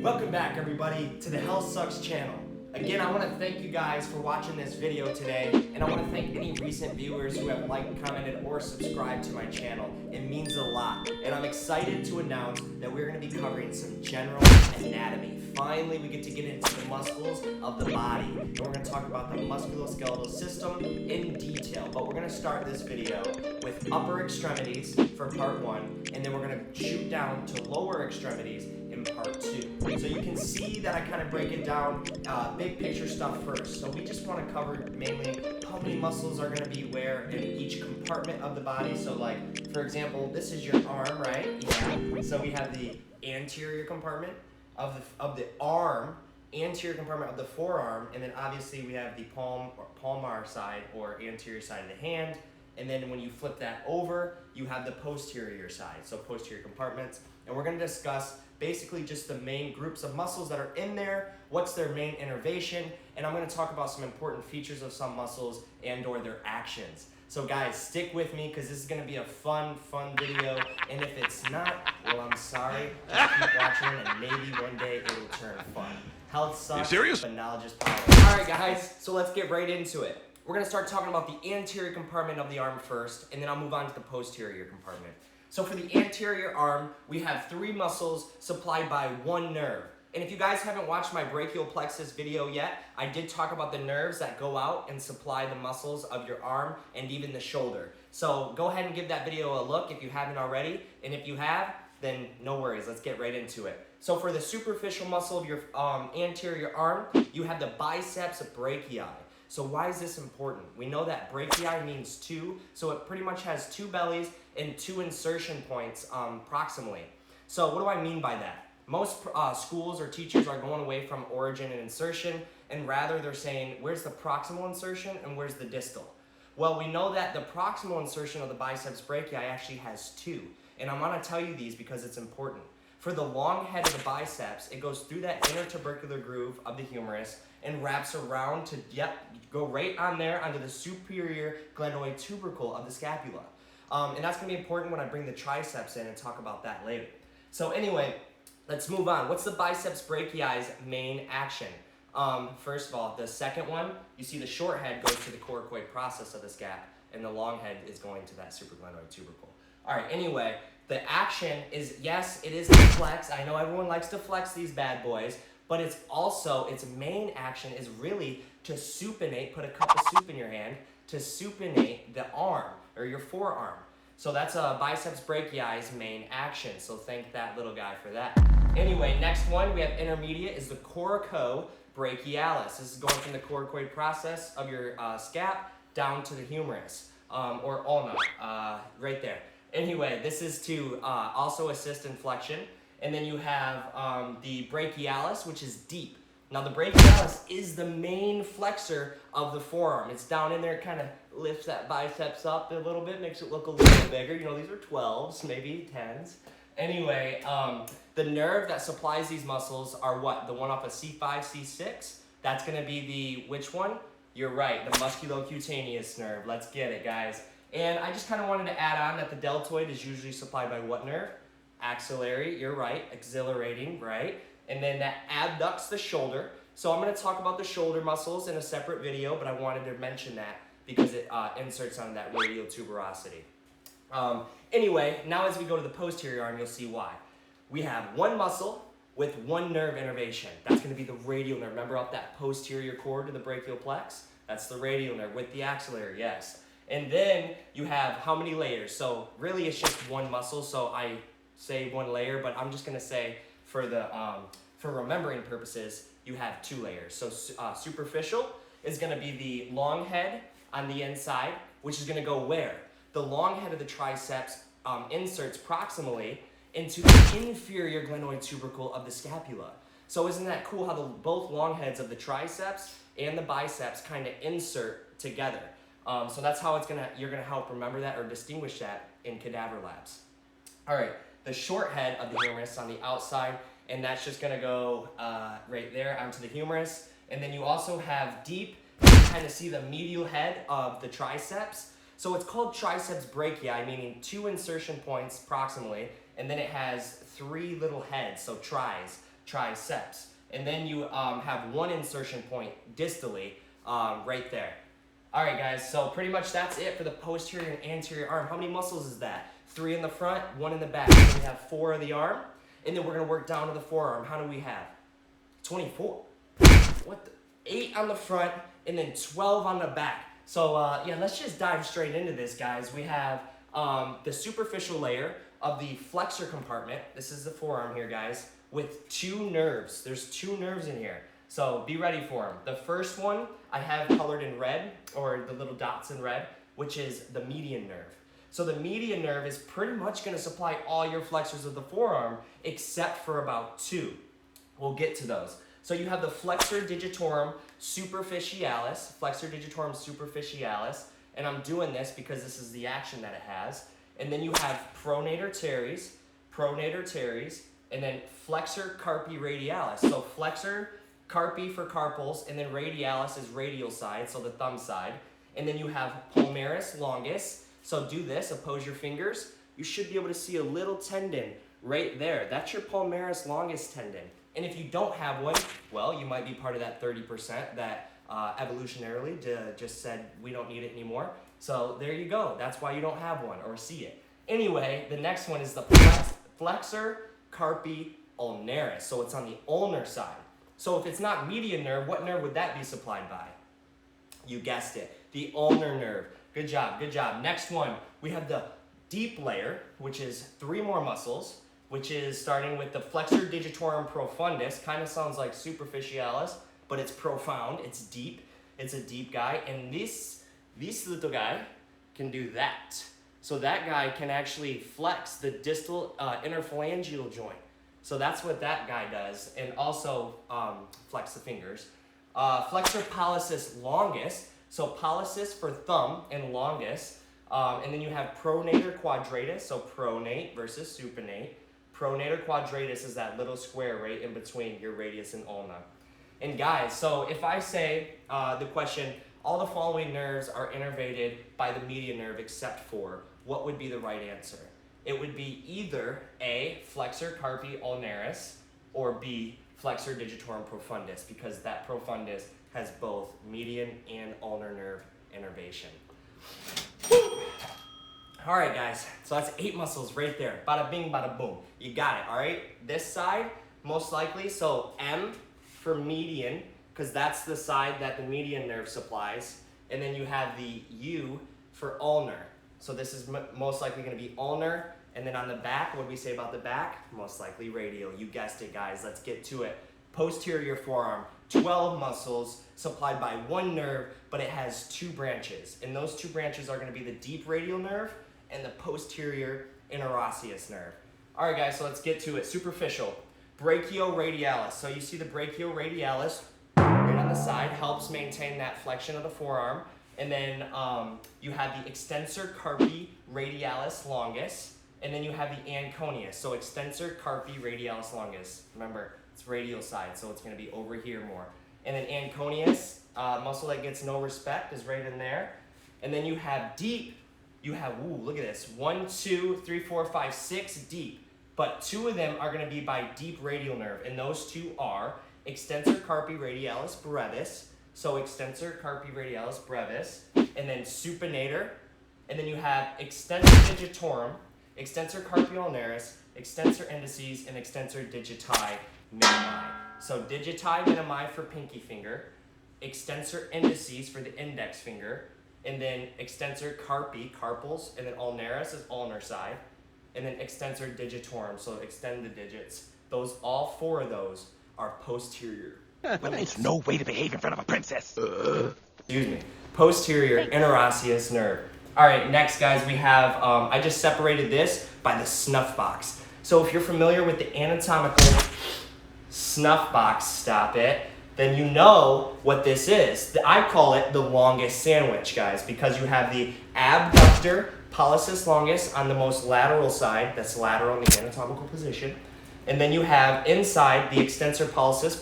Welcome back everybody to the Health Sucks channel. Again, I want to thank you guys for watching this video today, and I want to thank any recent viewers who have liked, commented, or subscribed to my channel. It means a lot, and I'm excited to announce that we're going to be covering some general anatomy. Finally, we get to get into the muscles of the body, and we're going to talk about the musculoskeletal system in detail. But we're going to start this video with upper extremities for part 1, and then we're going to shoot down to lower extremities in part 2. So you can see that I kind of break it down big picture stuff first. So we just want to cover mainly how many muscles are going to be where in each compartment of the body. So like, for example, this is your arm, right? Yeah. So we have the anterior compartment of the arm, anterior compartment of the forearm, and then obviously we have the palmar side or anterior side of the hand. And then when you flip that over, you have the posterior side, so posterior compartments. And we're going to discuss basically just the main groups of muscles that are in there, what's their main innervation, and I'm going to talk about some important features of some muscles and or their actions. So guys, stick with me because this is going to be a fun video, and if it's not, well, I'm sorry. Just keep watching and maybe one day it'll turn fun. Health sucks, but knowledge is power. Alright guys, so let's get right into it. We're going to start talking about the anterior compartment of the arm first, and then I'll move on to the posterior compartment. So for the anterior arm, we have 3 muscles supplied by 1 nerve. And if you guys haven't watched my brachial plexus video yet, I did talk about the nerves that go out and supply the muscles of your arm and even the shoulder. So go ahead and give that video a look if you haven't already. And if you have, then no worries, let's get right into it. So for the superficial muscle of your anterior arm, you have the biceps brachii. So why is this important? We know that brachii means 2, so it pretty much has 2 bellies and 2 insertion points proximally. So what do I mean by that? Most schools or teachers are going away from origin and insertion, and rather they're saying, where's the proximal insertion and where's the distal? Well, we know that the proximal insertion of the biceps brachii actually has 2, and I'm going to tell you these because it's important. For the long head of the biceps, it goes through that intertubercular groove of the humerus and wraps around to, go right on there onto the superior glenoid tubercle of the scapula. And that's going to be important when I bring the triceps in and talk about that later. So anyway, let's move on. What's the biceps brachii's main action? First of all, the second one, you see the short head goes to the coracoid process of the scap, and the long head is going to that supraglenoid tubercle. All right, anyway, the action is, yes, it is to flex. I know everyone likes to flex these bad boys, but it's also, its main action is really to supinate, put a cup of soup in your hand, to supinate the arm, or your forearm. So that's a biceps brachii's main action, so thank that little guy for that. Anyway, next one we have intermediate is the coracobrachialis. This is going from the coracoid process of your scap down to the humerus, or ulna, right there. Anyway, this is to also assist in flexion. And then you have the brachialis, which is deep. Now the brachialis is the main flexor of the forearm. It's down in there, it kind of lifts that biceps up a little bit, makes it look a little bigger. You know, these are 12s, maybe 10s. Anyway, the nerve that supplies these muscles are what? The one off of C5, C6? That's going to be the, which one? You're right, the musculocutaneous nerve. Let's get it, guys. And I just kind of wanted to add on that the deltoid is usually supplied by what nerve? Axillary, you're right, exhilarating, right? And then that abducts the shoulder. So I'm going to talk about the shoulder muscles in a separate video, but I wanted to mention that because it inserts on that radial tuberosity. Anyway, now as we go to the posterior arm, you'll see why. We have 1 muscle with 1 nerve innervation. That's going to be the radial nerve. Remember up that posterior cord to the brachial plex? That's the radial nerve with the axillary, yes. And then you have how many layers? So really it's just 1 muscle, so I say 1 layer, but I'm just going to say for the for remembering purposes, you have 2 layers. So superficial is going to be the long head on the inside, which is going to go where? The long head of the triceps inserts proximally into the inferior glenoid tubercle of the scapula. So isn't that cool how both long heads of the triceps and the biceps kind of insert together? So that's how you're gonna help remember that or distinguish that in cadaver labs. All right, the short head of the humerus on the outside, and that's just gonna go right there onto the humerus. And then you also have deep, you kind of see the medial head of the triceps. So it's called triceps brachii, meaning 2 insertion points proximally, and then it has 3 little heads, so tries. triceps. And then you have one insertion point distally right there. All right, guys, so pretty much that's it for the posterior and anterior arm. How many muscles is that? 3 in the front, 1 in the back. So we have 4 of the arm, and then we're gonna work down to the forearm. How do we have? 24. What the? 8 on the front, and then 12 on the back. So yeah, let's just dive straight into this, guys. We have the superficial layer of the flexor compartment. This is the forearm here, guys, with 2 nerves. There's 2 nerves in here. So be ready for them. The first one I have colored in red, or the little dots in red, which is the median nerve. So the median nerve is pretty much going to supply all your flexors of the forearm except for about 2. We'll get to those. So you have the flexor digitorum superficialis, and I'm doing this because this is the action that it has. And then you have pronator teres, and then flexor carpi radialis. So flexor carpi for carpals, and then radialis is radial side, so the thumb side. And then you have palmaris longus. So do this, oppose your fingers. You should be able to see a little tendon right there. That's your palmaris longus tendon. And if you don't have one, well, you might be part of that 30% that evolutionarily just said we don't need it anymore. So there you go. That's why you don't have one or see it. Anyway, the next one is the flexor carpi ulnaris. So it's on the ulnar side. So if it's not median nerve, what nerve would that be supplied by? You guessed it, the ulnar nerve. Good job, good job. Next one, we have the deep layer, which is 3 more muscles, which is starting with the flexor digitorum profundus. Kind of sounds like superficialis, but it's profound, it's deep. It's a deep guy, and this little guy can do that. So that guy can actually flex the distal interphalangeal joint. So that's what that guy does, and also flex the fingers. Flexor pollicis longus, so pollicis for thumb and longus, and then you have pronator quadratus, so pronate versus supinate. Pronator quadratus is that little square right in between your radius and ulna. And guys, so if I say the question, all the following nerves are innervated by the median nerve except for, what would be the right answer? It would be either A, flexor carpi ulnaris, or B, flexor digitorum profundus, because that profundus has both median and ulnar nerve innervation. All right, guys, so that's 8 muscles right there. Bada bing, bada boom. You got it, all right? This side, most likely, so M for median, because that's the side that the median nerve supplies, and then you have the U for ulnar. So this is most likely going to be ulnar, and then on the back, what do we say about the back? Most likely radial. You guessed it, guys. Let's get to it. Posterior forearm, 12 muscles supplied by 1 nerve, but it has 2 branches, and those 2 branches are going to be the deep radial nerve and the posterior interosseous nerve. All right, guys, so let's get to it. Superficial, brachioradialis. So you see the brachioradialis right on the side, helps maintain that flexion of the forearm. And then you have the extensor carpi radialis longus, and then you have the anconeus. So extensor carpi radialis longus. Remember, it's radial side, so it's going to be over here more. And then anconeus, muscle that gets no respect, is right in there. And then you have deep. You have, ooh, look at this. 1, 2, 3, 4, 5, 6 deep. But 2 of them are going to be by deep radial nerve, and those 2 are extensor carpi radialis brevis. So extensor carpi radialis brevis, and then supinator, and then you have extensor digitorum, extensor carpi ulnaris, extensor indicis, and extensor digiti minimi. So digiti minimi for pinky finger, extensor indicis for the index finger, and then extensor carpi, carpals, and then ulnaris is ulnar side, and then extensor digitorum, so extend the digits. Those, all 4 of those are posterior. Well, it's no way to behave in front of a princess. Excuse me. Posterior interosseous nerve. All right, next, guys, we have, I just separated this by the snuff box. So if you're familiar with the anatomical snuff box, stop it, then you know what this is. I call it the longest sandwich, guys, because you have the abductor pollicis longus on the most lateral side, that's lateral in the anatomical position, and then you have inside the extensor pollicis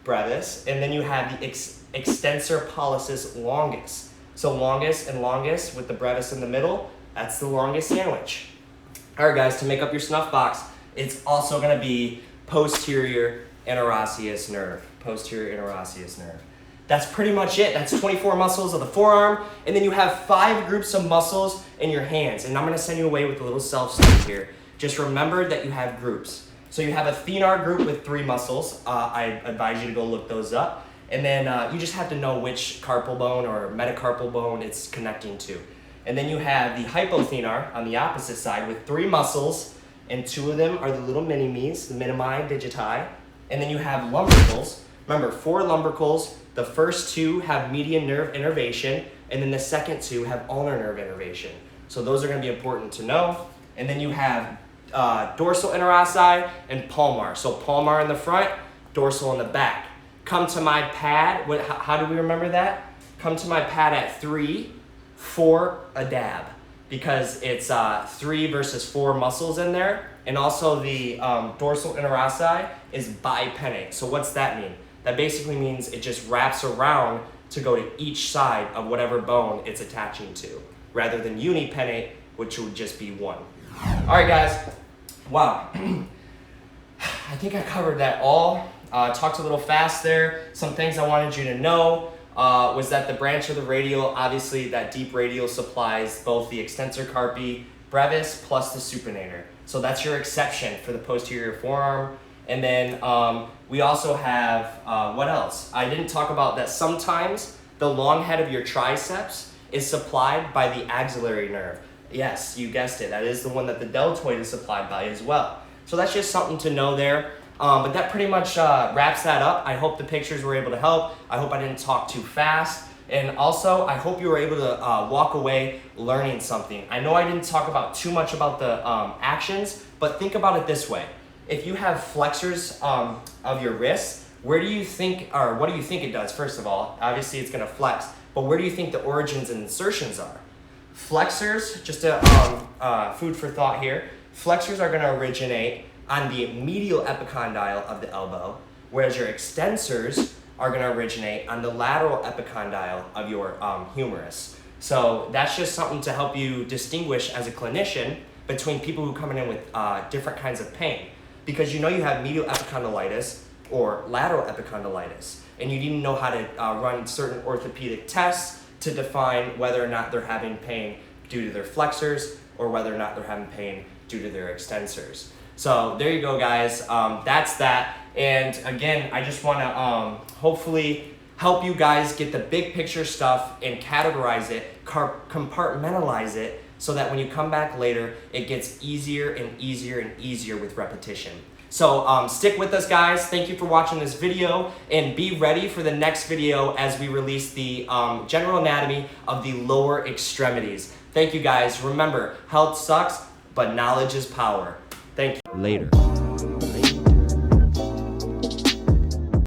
brevis, and then you have the extensor pollicis longus. So longus and longus with the brevis in the middle, that's the longest sandwich. All right, guys, to make up your snuff box, it's also going to be posterior interosseous nerve. Posterior interosseous nerve. That's pretty much it. That's 24 muscles of the forearm. And then you have 5 groups of muscles in your hands. And I'm going to send you away with a little self-study here. Just remember that you have groups. So you have a thenar group with 3 muscles. I advise you to go look those up. And then you just have to know which carpal bone or metacarpal bone it's connecting to. And then you have the hypothenar on the opposite side with 3 muscles. And 2 of them are the little mini-me's, the minimi, digiti. And then you have lumbricals. Remember, 4 lumbricals. The first 2 have median nerve innervation, and then the second 2 have ulnar nerve innervation. So those are going to be important to know. And then you have dorsal interossi and palmar. So palmar in the front, dorsal in the back. Come to my pad. How do we remember that? Come to my pad at 3 for a dab, because it's 3 versus 4 muscles in there. And also the dorsal interossi is bipennate. So what's that mean? That basically means it just wraps around to go to each side of whatever bone it's attaching to, rather than unipennate, which would just be 1. All right, guys. Wow. I think I covered that all. Talked a little fast there. Some things I wanted you to know was that the branch of the radial, obviously that deep radial supplies both the extensor carpi brevis plus the supinator. So that's your exception for the posterior forearm. And then we also have, what else? I didn't talk about that sometimes the long head of your triceps is supplied by the axillary nerve. Yes, you guessed it. That is the one that the deltoid is supplied by as well. So that's just something to know there. But that pretty much wraps that up. I hope the pictures were able to help. I hope I didn't talk too fast. And also, I hope you were able to walk away learning something. I know I didn't talk about too much about the actions, but think about it this way. If you have flexors of your wrists, where do you think, or what do you think it does, first of all? Obviously, it's going to flex. But where do you think the origins and insertions are? Flexors, just a food for thought here, flexors are going to originate on the medial epicondyle of the elbow, whereas your extensors are going to originate on the lateral epicondyle of your humerus. So that's just something to help you distinguish as a clinician between people who come in with different kinds of pain. Because you know you have medial epicondylitis or lateral epicondylitis, and you need to know how to run certain orthopedic tests to define whether or not they're having pain due to their flexors or whether or not they're having pain due to their extensors. So there you go, guys. That's that. And again, I just want to hopefully help you guys get the big picture stuff and categorize it, compartmentalize it, so that when you come back later, it gets easier and easier and easier with repetition. So stick with us, guys. Thank you for watching this video, and be ready for the next video as we release the general anatomy of the lower extremities. Thank you, guys. Remember, health sucks, but knowledge is power. Thank you. Later.